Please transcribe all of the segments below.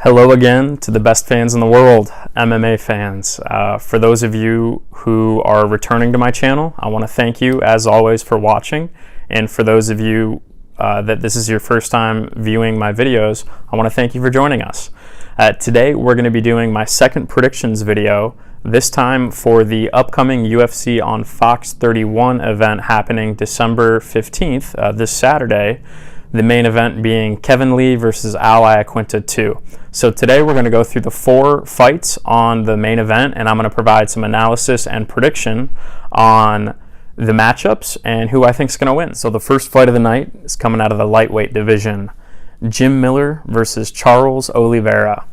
Hello again to the best fans in the world, MMA fans. For those of you who are returning to my channel, I want to thank you as always for watching. And for those of you that this is your first time viewing my videos, I want to thank you for joining us. Today we're going to be doing my second predictions video, this time for the upcoming UFC on Fox 31 event happening December 15th, this Saturday. The main event being Kevin Lee versus Iaquinta 2. So today we're going to go through the 4 fights on the main event, and I'm going to provide some analysis and prediction on the matchups and who I think is going to win. So the first fight of the night is coming out of the lightweight division. Jim Miller versus Charles Oliveira.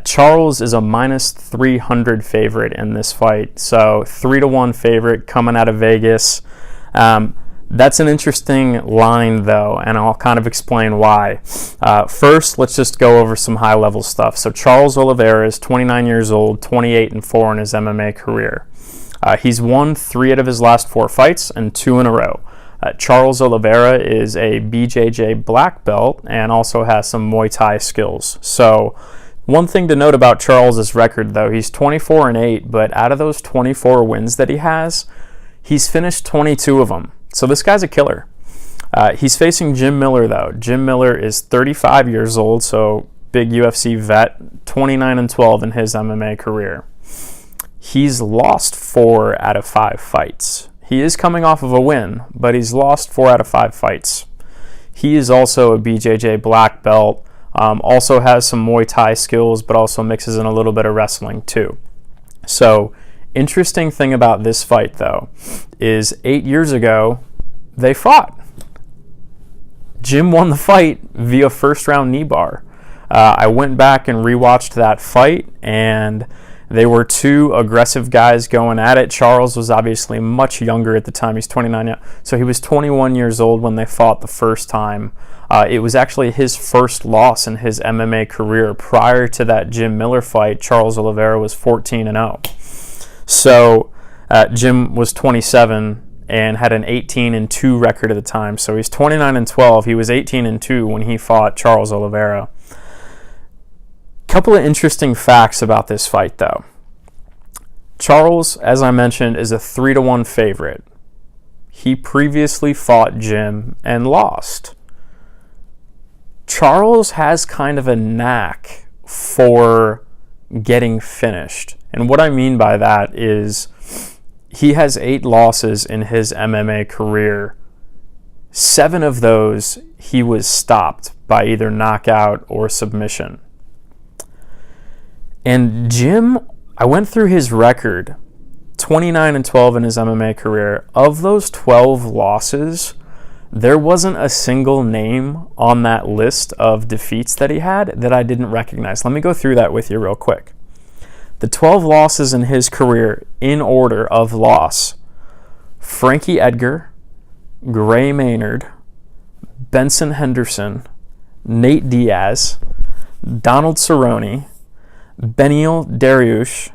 Charles is a minus 300 favorite in this fight, so 3-1 favorite coming out of Vegas. That's an interesting line, though, and I'll kind of explain why. First, let's just go over some high-level stuff. So Charles Oliveira is 29 years old, 28-4 in his MMA career. He's won 3 out of his last 4 fights and 2 in a row. Charles Oliveira is a BJJ black belt and also has some Muay Thai skills. So one thing to note about Charles's record, though, he's 24-8, but out of those 24 wins that he has, he's finished 22 of them. So this guy's a killer. He's facing Jim Miller, though. Jim Miller is 35 years old, so big UFC vet, 29-12 in his MMA career. He's lost 4 out of 5 fights. He is coming off of a win, but he's lost 4 out of 5 fights. He is also a BJJ black belt, also has some Muay Thai skills, but also mixes in a little bit of wrestling too. So interesting thing about this fight, though, is 8 years ago, they fought. Jim won the fight via first-round knee bar. I went back and rewatched that fight, and they were 2 aggressive guys going at it. Charles was obviously much younger at the time. He's 29, so he was 21 years old when they fought the first time. It was actually his first loss in his MMA career. Prior to that Jim Miller fight, Charles Oliveira was 14-0. So Jim was 27 and had an 18-2 record at the time. So he's 29-12. He was 18-2 when he fought Charles Oliveira. Couple of interesting facts about this fight, though. Charles, as I mentioned, is a 3-1 favorite. He previously fought Jim and lost. Charles has kind of a knack for getting finished. And what I mean by that is he has 8 losses in his MMA career. 7 of those he was stopped by either knockout or submission. And Jim, I went through his record, 29-12 in his MMA career. Of those 12 losses, there wasn't a single name on that list of defeats that he had that I didn't recognize. Let me go through that with you real quick. The 12 losses in his career, in order of loss: Frankie Edgar, Gray Maynard, Benson Henderson, Nate Diaz, Donald Cerrone, Beneil Dariush,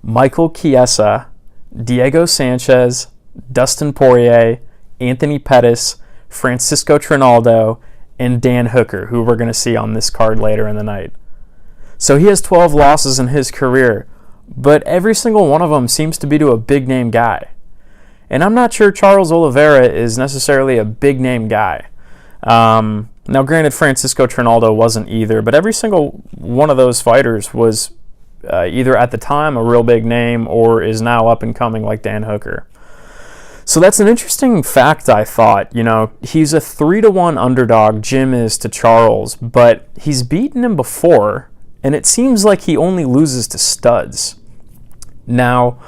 Michael Chiesa, Diego Sanchez, Dustin Poirier, Anthony Pettis, Francisco Trinaldo, and Dan Hooker, who we're going to see on this card later in the night. So he has 12 losses in his career, but every single one of them seems to be to a big-name guy. And I'm not sure Charles Oliveira is necessarily a big-name guy. Now, granted, Francisco Trinaldo wasn't either, but every single one of those fighters was either at the time a real big name or is now up and coming, like Dan Hooker. So that's an interesting fact, I thought. You know, he's a 3-1 underdog, Jim is, to Charles, but he's beaten him before, and it seems like he only loses to studs. Now,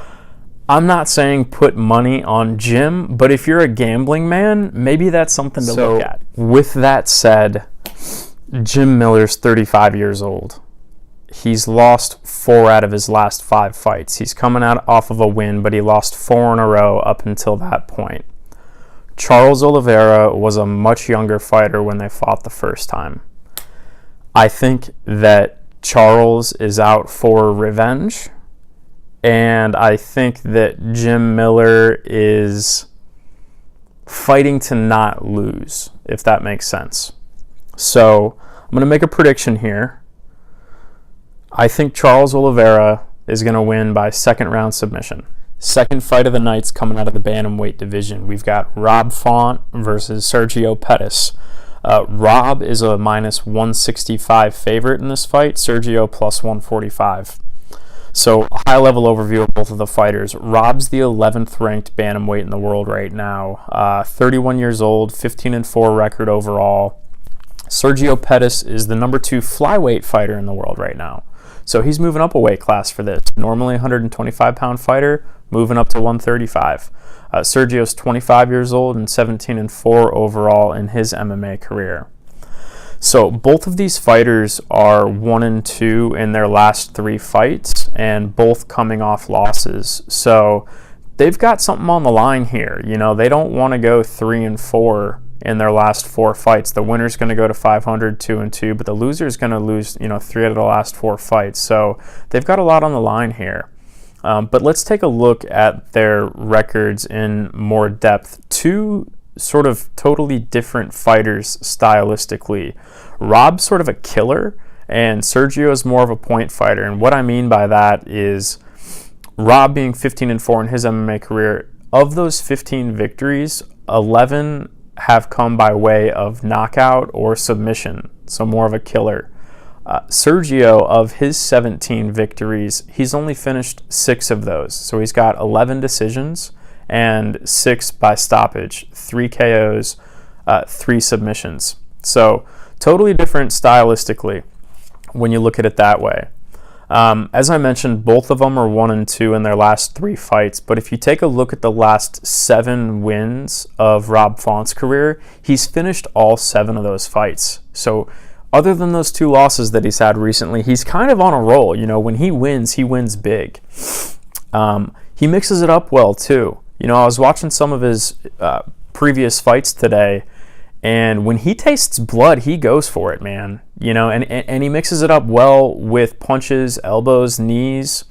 I'm not saying put money on Jim, but if you're a gambling man, maybe that's something to look at. With that said, Jim Miller's 35 years old. He's lost 4 out of his last 5 fights. He's coming out off of a win, but he lost 4 in a row up until that point. Charles Oliveira was a much younger fighter when they fought the first time. I think that Charles is out for revenge, and I think that Jim Miller is fighting to not lose, if that makes sense. So I'm going to make a prediction here. I think Charles Oliveira is going to win by second round submission. Second fight of the night's coming out of the bantamweight division. We've got Rob Font versus Sergio Pettis. Rob is a minus 165 favorite in this fight. Sergio plus 145. So, high-level overview of both of the fighters. Rob's the 11th ranked bantamweight in the world right now. 31 years old, 15-4 record overall. Sergio Pettis is the number 2 flyweight fighter in the world right now. So he's moving up a weight class for this. Normally a 125-pound fighter, moving up to 135. Sergio's 25 years old and 17-4 overall in his MMA career. So both of these fighters are 1-2 in their last 3 fights, and both coming off losses. So they've got something on the line here. You know, they don't want to go 3-4 in their last 4 fights. The winner's going to go to 500, 2-2, but the loser's going to lose, 3 out of the last 4 fights. So they've got a lot on the line here. But let's take a look at their records in more depth. 2 sort of totally different fighters stylistically. Rob's sort of a killer, and Sergio is more of a point fighter. And what I mean by that is Rob being 15-4 in his MMA career, of those 15 victories, 11 have come by way of knockout or submission, so more of a killer. Sergio, of his 17 victories, he's only finished 6 of those. So he's got 11 decisions and 6 by stoppage, 3 KOs, 3 submissions. So totally different stylistically when you look at it that way. As I mentioned, both of them are 1-2 in their last 3 fights, but if you take a look at the last 7 wins of Rob Font's career, he's finished all 7 of those fights. So other than those 2 losses that he's had recently, he's kind of on a roll. When he wins big. He mixes it up well too. I was watching some of his previous fights today, and when he tastes blood, he goes for it, man. And he mixes it up well with punches, elbows, knees.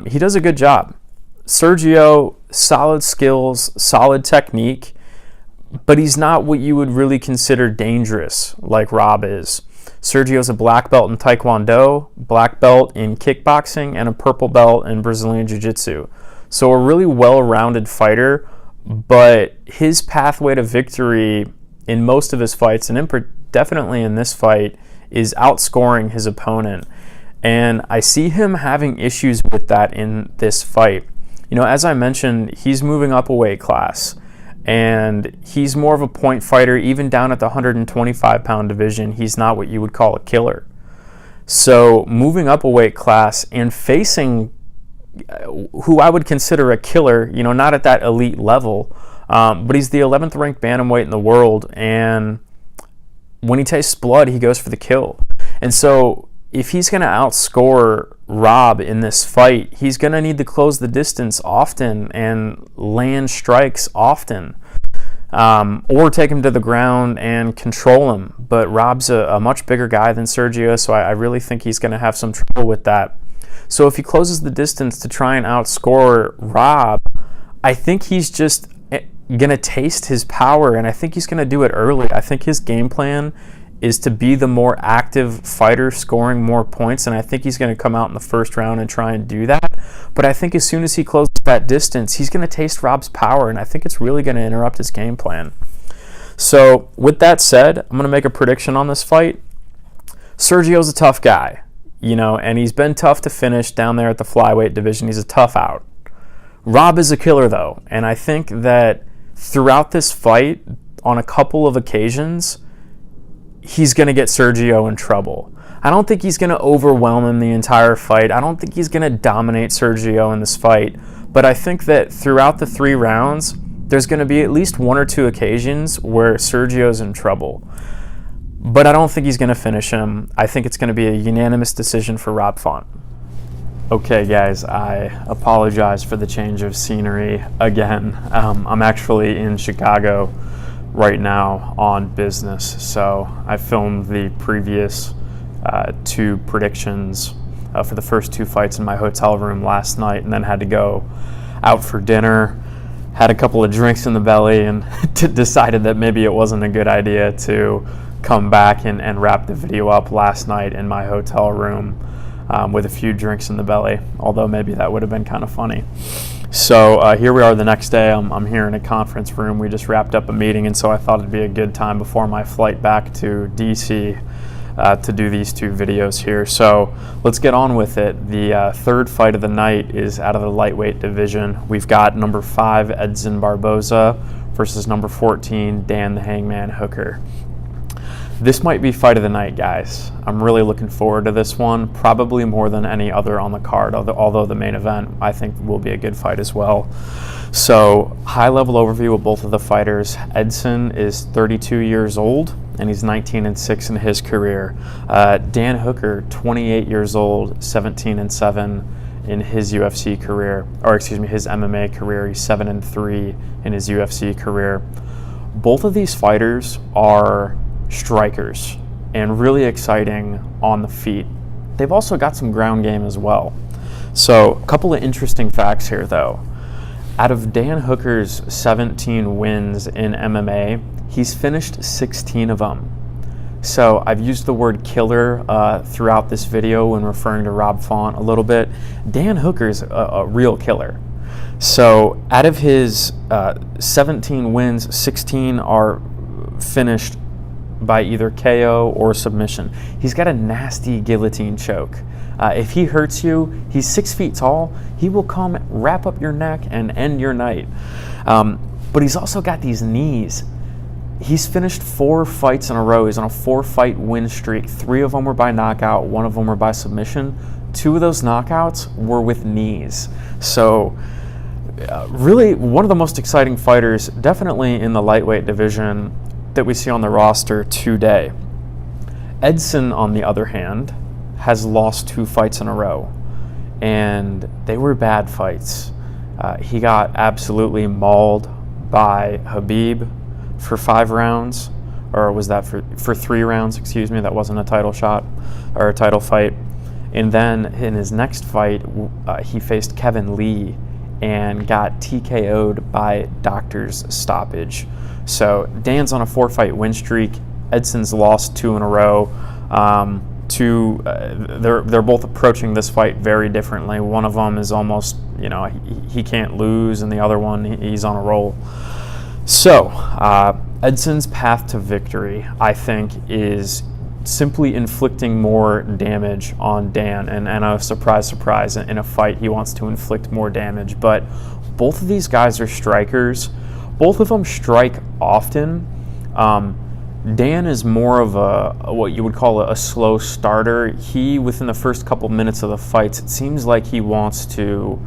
He does a good job. Sergio, solid skills, solid technique, but he's not what you would really consider dangerous like Rob is. Sergio's a black belt in Taekwondo, black belt in kickboxing, and a purple belt in Brazilian Jiu-Jitsu. So a really well-rounded fighter, but his pathway to victory in most of his fights, and definitely in this fight, is outscoring his opponent. And I see him having issues with that in this fight. As I mentioned, he's moving up a weight class, and he's more of a point fighter. Even down at the 125-pound division, he's not what you would call a killer. So moving up a weight class and facing who I would consider a killer, not at that elite level, but he's the 11th ranked bantamweight in the world, and when he tastes blood, he goes for the kill. And so if he's going to outscore Rob in this fight, he's going to need to close the distance often and land strikes often, or take him to the ground and control him. But Rob's a much bigger guy than Sergio, so I really think he's going to have some trouble with that. So if he closes the distance to try and outscore Rob, I think he's just going to taste his power, and I think he's going to do it early. I think his game plan is to be the more active fighter, scoring more points, and I think he's going to come out in the first round and try and do that. But I think as soon as he closes that distance, he's going to taste Rob's power, and I think it's really going to interrupt his game plan. So with that said, I'm going to make a prediction on this fight. Sergio's a tough guy, and he's been tough to finish down there at the flyweight division. He's a tough out. Rob is a killer, though, and I think that throughout this fight, on a couple of occasions, he's going to get Sergio in trouble. I don't think he's going to overwhelm him the entire fight. I don't think he's going to dominate Sergio in this fight, but I think that throughout the 3 rounds, there's going to be at least 1 or 2 occasions where Sergio's in trouble. But I don't think he's going to finish him. I think it's going to be a unanimous decision for Rob Font. Okay, guys, I apologize for the change of scenery again. I'm actually in Chicago right now on business, so I filmed the previous 2 predictions for the first 2 fights in my hotel room last night, and then had to go out for dinner, had a couple of drinks in the belly, and decided that maybe it wasn't a good idea to come back and wrap the video up last night in my hotel room. with a few drinks in the belly, although maybe that would have been kind of funny. So here we are the next day. I'm here in a conference room. We just wrapped up a meeting, and so I thought it'd be a good time before my flight back to DC to do these two videos here. So let's get on with it. The third fight of the night is out of the lightweight division. We've got number 5, Edson Barboza, versus number 14, Dan the Hangman Hooker. This might be fight of the night, guys. I'm really looking forward to this one, probably more than any other on the card, although the main event I think will be a good fight as well. So, high-level overview of both of the fighters. Edson is 32 years old, and he's 19-6 in his career. Dan Hooker, 28 years old, 17-7 in his UFC career, or excuse me, his MMA career. He's 7-3 in his UFC career. Both of these fighters are strikers and really exciting on the feet. They've also got some ground game as well. So, a couple of interesting facts here, though. Out of Dan Hooker's 17 wins in MMA, he's finished 16 of them. So I've used the word killer throughout this video when referring to Rob Font a little bit. Dan Hooker's a real killer. So out of his 17 wins, 16 are finished by either KO or submission. He's got a nasty guillotine choke. If he hurts you, he's 6 feet tall. He will come wrap up your neck and end your night. But he's also got these knees. He's finished 4 fights in a row. He's on a 4-fight win streak. 3 of them were by knockout. 1 of them were by submission. 2 of those knockouts were with knees. So really one of the most exciting fighters, definitely in the lightweight division, that we see on the roster today. Edson, on the other hand, has lost 2 fights in a row, and they were bad fights. He got absolutely mauled by Khabib for 5 rounds, or was that for 3 rounds, excuse me, that wasn't a title shot, or a title fight. And then in his next fight, he faced Kevin Lee and got TKO'd by doctor's stoppage. So Dan's on a 4-fight win streak. Edson's lost 2 in a row. They're both approaching this fight very differently. One of them is almost, he can't lose, and the other one, he's on a roll. So Edson's path to victory, I think, is simply inflicting more damage on Dan. And a surprise, in a fight, he wants to inflict more damage. But both of these guys are strikers. Both of them strike often. Dan is more of what you would call a slow starter. He, within the first couple minutes of the fights, it seems like he wants to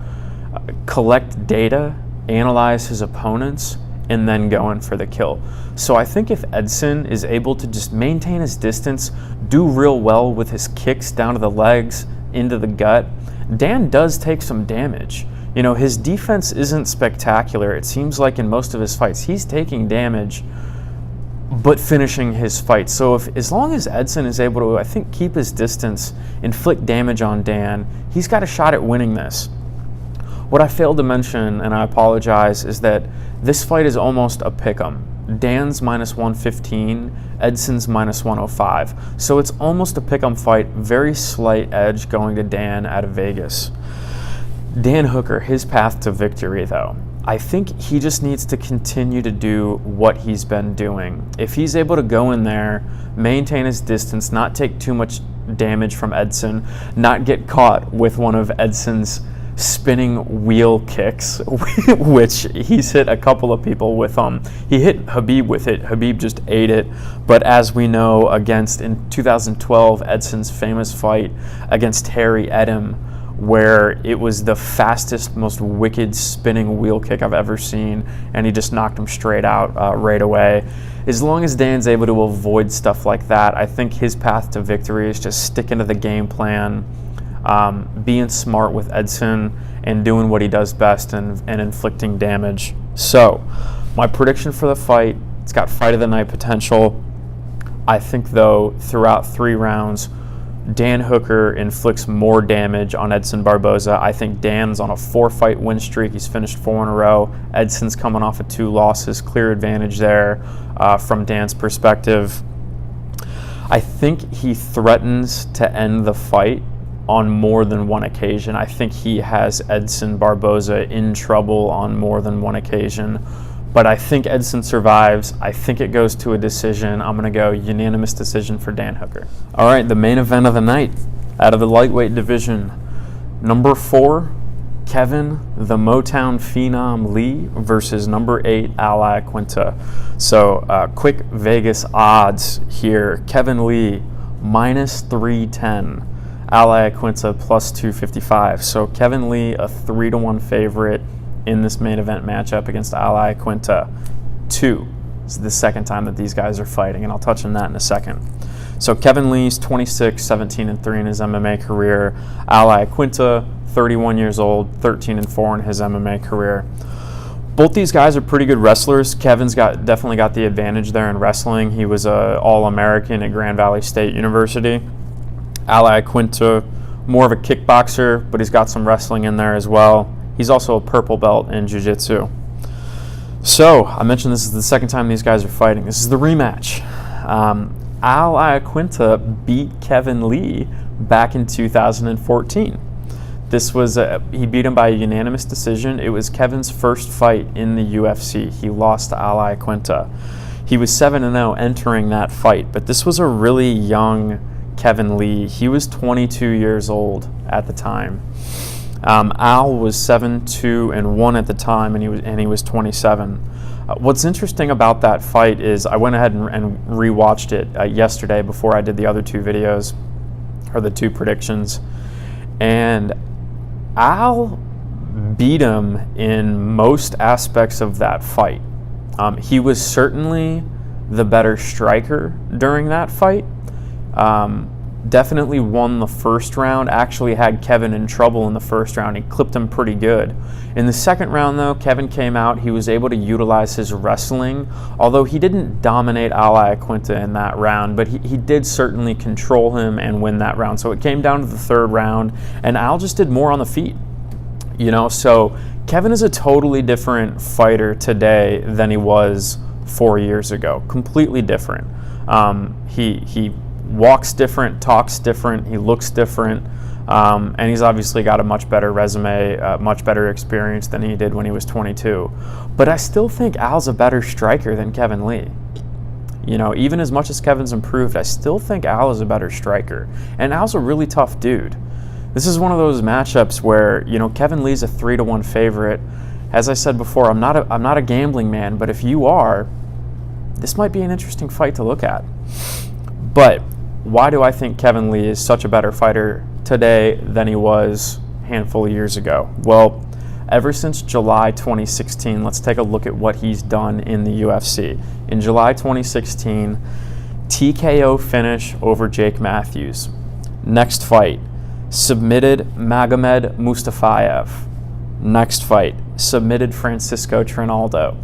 collect data, analyze his opponents, and then go in for the kill. So I think if Edson is able to just maintain his distance, do real well with his kicks down to the legs, into the gut, Dan does take some damage. His defense isn't spectacular. It seems like in most of his fights, he's taking damage, but finishing his fights. So as long as Edson is able to, I think, keep his distance, inflict damage on Dan, he's got a shot at winning this. What I failed to mention, and I apologize, is that this fight is almost a pick'em. Dan's -115, Edson's -105. So it's almost a pick'em fight, very slight edge going to Dan out of Vegas. Dan Hooker, his path to victory, though, I think he just needs to continue to do what he's been doing. If he's able to go in there, maintain his distance, not take too much damage from Edson, not get caught with one of Edson's spinning wheel kicks, which he's hit a couple of people with. He hit Khabib with it. Khabib just ate it. But as we know, in 2012, Edson's famous fight against Harry Edem, where it was the fastest, most wicked spinning wheel kick I've ever seen, and he just knocked him straight out right away. As long as Dan's able to avoid stuff like that, I think his path to victory is just sticking to the game plan, being smart with Edson, and doing what he does best and inflicting damage. So, my prediction for the fight, it's got fight of the night potential. I think, though, throughout 3 rounds, Dan Hooker inflicts more damage on Edson Barboza. I think Dan's on a 4-fight win streak. He's finished 4 in a row. Edson's coming off of 2 losses. Clear advantage there from Dan's perspective. I think he threatens to end the fight on more than one occasion. I think he has Edson Barboza in trouble on more than one occasion. But I think Edson survives. I think it goes to a decision. I'm going to go unanimous decision for Dan Hooker. All right, the main event of the night out of the lightweight division. Number 4, Kevin the Motown Phenom Lee versus number 8, Iaquinta. So quick Vegas odds here. Kevin Lee minus 310. Iaquinta plus 255. So Kevin Lee a 3-1 favorite in this main event matchup against Iaquinta. 2. This is the second time that these guys are fighting, and I'll touch on that in a second. So Kevin Lee's 26, 17-3 in his MMA career. Iaquinta, 31 years old, 13-4 in his MMA career. Both these guys are pretty good wrestlers. Kevin's definitely got the advantage there in wrestling. He was an All-American at Grand Valley State University. Iaquinta, more of a kickboxer, but he's got some wrestling in there as well. He's also a purple belt in jiu-jitsu. So, I mentioned this is the second time these guys are fighting. This is the rematch. Iaquinta beat Kevin Lee back in 2014. This was he beat him by a unanimous decision. It was Kevin's first fight in the UFC. He lost to Iaquinta. He was 7-0 entering that fight, but this was a really young Kevin Lee. He was 22 years old at the time. Al was 7-2-1 at the time, and he was 27. What's interesting about that fight is I went ahead and rewatched it yesterday before I did the other 2 videos, or the 2 predictions, and Al beat him in most aspects of that fight. He was certainly the better striker during that fight. Definitely won the first round, actually had Kevin in trouble in the first round. He clipped him pretty good. In the second round, though, Kevin came out. He was able to utilize his wrestling, although he didn't dominate Iaquinta in that round, but he did certainly control him and win that round. So it came down to the third round, and Al just did more on the feet. So Kevin is a totally different fighter today than he was 4 years ago. Completely different. He walks different, talks different, he looks different, and he's obviously got a much better resume, much better experience than he did when he was 22. But I still think Al's a better striker than Kevin Lee. Even as much as Kevin's improved, I still think Al is a better striker. And Al's a really tough dude. This is one of those matchups where, Kevin Lee's a 3-1 favorite. As I said before, I'm not a gambling man, but if you are, this might be an interesting fight to look at. But why do I think Kevin Lee is such a better fighter today than he was a handful of years ago? Well, ever since July 2016, let's take a look at what he's done in the UFC. In July 2016, TKO finish over Jake Matthews. Next fight, submitted Magomed Mustafayev. Next fight, submitted Francisco Trinaldo.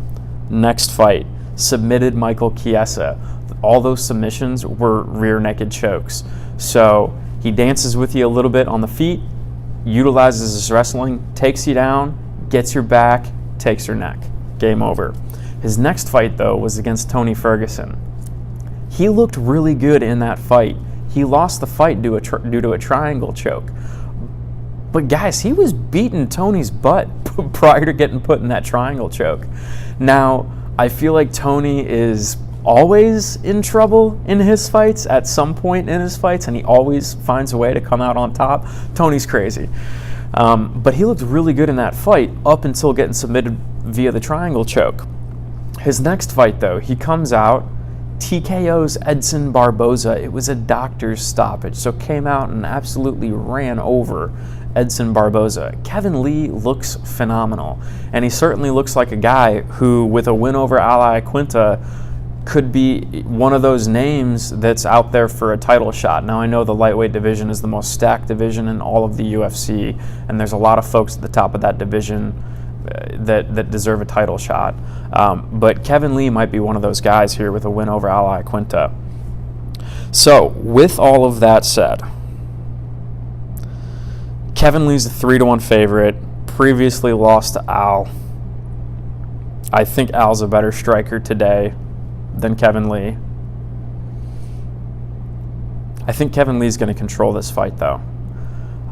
Next fight, submitted Michael Chiesa. All those submissions were rear naked chokes. So he dances with you a little bit on the feet, utilizes his wrestling, takes you down, gets your back, takes your neck. Game over. His next fight, though, was against Tony Ferguson. He looked really good in that fight. He lost the fight due to a triangle choke. But guys, he was beating Tony's butt prior to getting put in that triangle choke. Now, I feel like Tony is always in trouble in his fights at some point in his fights, and he always finds a way to come out on top. Tony's crazy. But he looked really good in that fight up until getting submitted via the triangle choke. His next fight, though, he comes out, TKO's Edson Barboza. It was a doctor's stoppage, so came out and absolutely ran over Edson Barboza. Kevin Lee looks phenomenal, and he certainly looks like a guy who, with a win over Iaquinta, could be one of those names that's out there for a title shot. Now, I know the lightweight division is the most stacked division in all of the UFC, and there's a lot of folks at the top of that division that deserve a title shot. But Kevin Lee might be one of those guys here with a win over Iaquinta. So, with all of that said, Kevin Lee's a 3-1 favorite, previously lost to Al. I think Al's a better striker today than Kevin Lee. I think Kevin Lee's going to control this fight, though.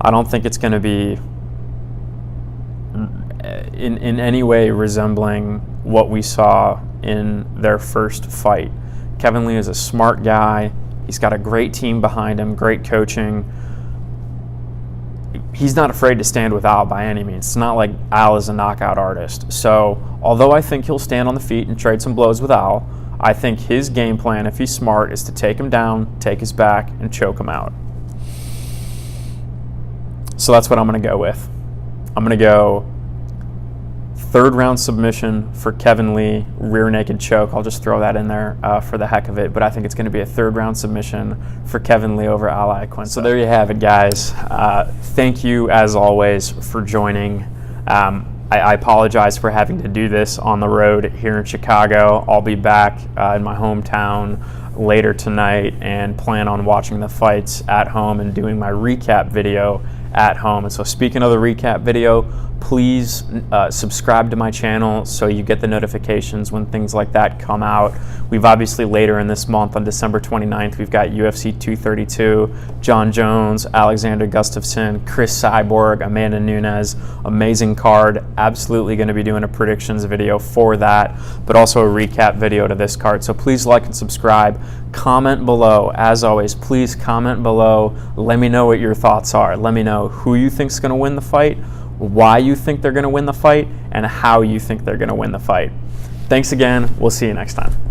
I don't think it's going to be in any way resembling what we saw in their first fight. Kevin Lee is a smart guy. He's got a great team behind him, great coaching. He's not afraid to stand with Al by any means. It's not like Al is a knockout artist. So although I think he'll stand on the feet and trade some blows with Al, I think his game plan, if he's smart, is to take him down, take his back, and choke him out. So that's what I'm going to go with. I'm going to go third round submission for Kevin Lee, rear naked choke. I'll just throw that in there for the heck of it. But I think it's going to be a third round submission for Kevin Lee over Al Iaquinta. So there you have it, guys. Thank you, as always, for joining. I apologize for having to do this on the road here in Chicago. I'll be back in my hometown later tonight and plan on watching the fights at home and doing my recap video at home. And so speaking of the recap video, please subscribe to my channel so you get the notifications when things like that come out. We've obviously later in this month on December 29th, we've got UFC 232, John Jones, Alexander Gustafsson, Chris Cyborg, Amanda Nunes. Amazing card. Absolutely going to be doing a predictions video for that, but also a recap video to this card. So please like and subscribe. Comment below. As always, please comment below. Let me know what your thoughts are. Let me know who you think is going to win the fight, why you think they're going to win the fight, and how you think they're going to win the fight. Thanks again. We'll see you next time.